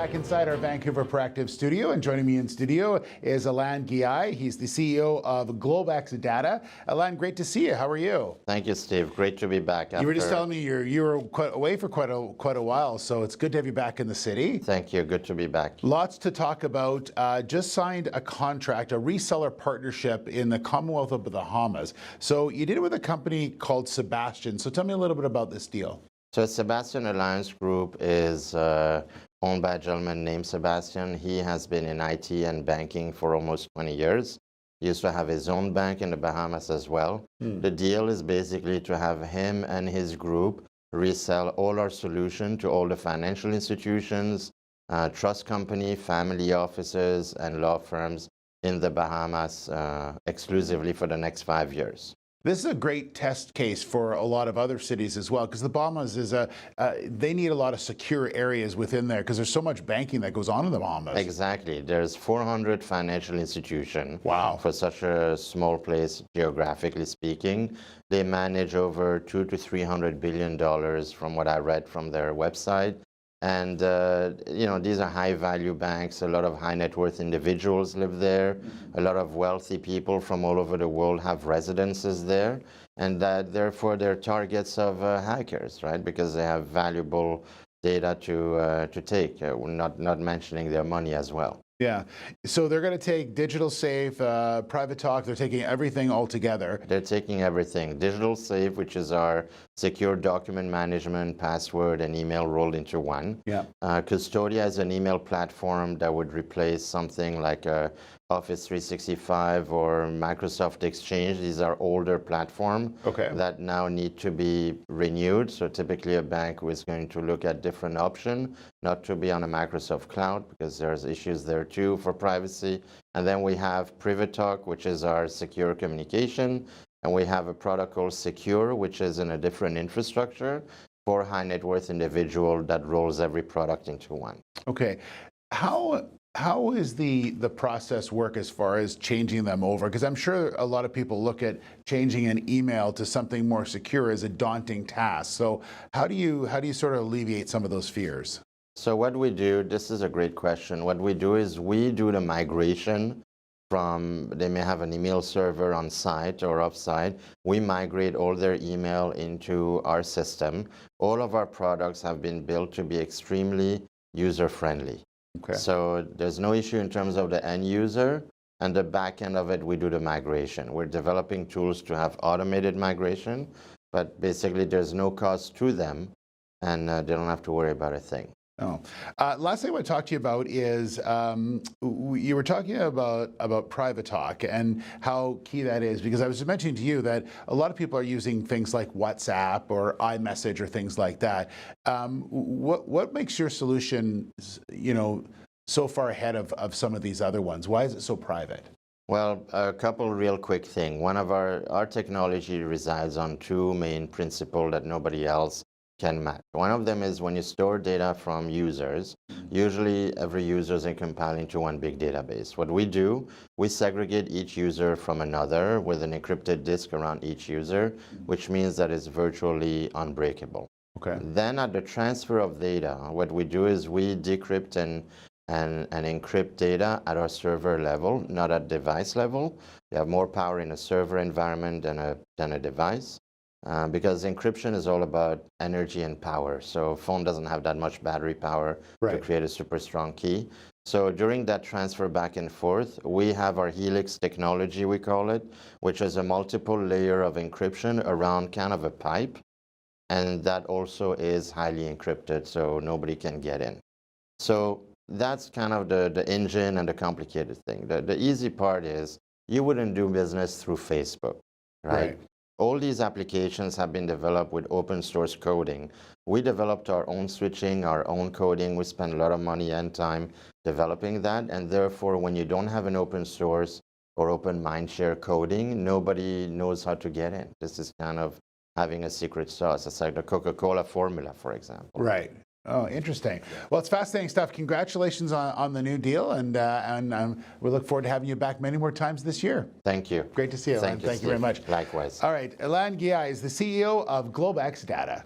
back inside our Vancouver Proactive studio, and joining me in studio is Alain Ghiai. He's the CEO of GlobeX Data. Alain, great to see you. How are you? Thank you, Steve. Great to be back. You were just telling me you were away for quite a while, so it's good to have you back in the city. Thank you. Good to be back. Lots to talk about. Just signed a contract, a reseller partnership in the Commonwealth of the Bahamas. So you did it with a company called Sebastian. So tell me a little bit about this deal. So Sebastian Alliance Group is owned by a gentleman named Sebastian. He has been in IT and banking for almost 20 years. He used to have his own bank in the Bahamas as well. The deal is basically to have him and his group resell all our solution to all the financial institutions, trust company, family offices, and law firms in the Bahamas exclusively for the next 5 years. This is a great test case for a lot of other cities as well, because the Bahamas is they need a lot of secure areas within there because there's so much banking that goes on in the Bahamas. Exactly. There's 400 financial institutions. Wow. For such a small place, geographically speaking. They manage over $200 to $300 billion from what I read from their website. And, you know, these are high-value banks. A lot of high-net-worth individuals live there. A lot of wealthy people from all over the world have residences there. And that, therefore, they're targets of hackers, right? Because they have valuable data to take, not mentioning their money as well. Yeah. So they're going to take Digital Safe, Private Talk. They're taking everything all together. They're taking everything. Digital Safe, which is our secure document management, password, and email rolled into one. Yeah. Custodia is an email platform that would replace something like Office 365 or Microsoft Exchange. These are older platforms that now need to be renewed. So typically a bank is going to look at different options, not to be on a Microsoft cloud because there's issues there too for privacy. And then we have Private Talk, which is our secure communication. And we have a product called Secure, which is in a different infrastructure for high net worth individual that rolls every product into one. Okay. How is the process work as far as changing them over? Because I'm sure a lot of people look at changing an email to something more secure as a daunting task. So how do you sort of alleviate some of those fears? So what we do, this is a great question. What we do is we do the migration from, they may have an email server on site or off-site. We migrate all their email into our system. All of our products have been built to be extremely user-friendly. Okay. So there's no issue in terms of the end user, and the back end of it, we do the migration. We're developing tools to have automated migration, but basically there's no cost to them, and they don't have to worry about a thing. Oh. Last thing I want to talk to you about is you were talking about Private Talk and how key that is, because I was mentioning to you that a lot of people are using things like WhatsApp or iMessage or things like that. What makes your solution, you know, so far ahead of some of these other ones? Why is it so private? Well, a couple real quick things. One of our technology resides on two main principles that nobody else can match. One of them is when you store data from users, usually every user is compiled into one big database. What we do, we segregate each user from another with an encrypted disk around each user, which means that it's virtually unbreakable. Okay. Then at the transfer of data, what we do is we decrypt and encrypt data at our server level, not at device level. You have more power in a server environment than a device. Because encryption is all about energy and power. So phone doesn't have that much battery power to create a super strong key. So during that transfer back and forth, we have our Helix technology, we call it, which is a multiple layer of encryption around kind of a pipe. And that also is highly encrypted, so nobody can get in. So that's kind of the engine and the complicated thing. The easy part is you wouldn't do business through Facebook, right? All these applications have been developed with open source coding. We developed our own switching, our own coding. We spent a lot of money and time developing that. And therefore, when you don't have an open source or open mindshare coding, nobody knows how to get in. This is kind of having a secret sauce. It's like the Coca-Cola formula, for example. Right. Oh, interesting. Well, it's fascinating stuff. Congratulations on the new deal, and we look forward to having you back many more times this year. Thank you. Great to see you, Alain. Thank you very much. Likewise. All right, Alain Ghiai is the CEO of GlobeX Data.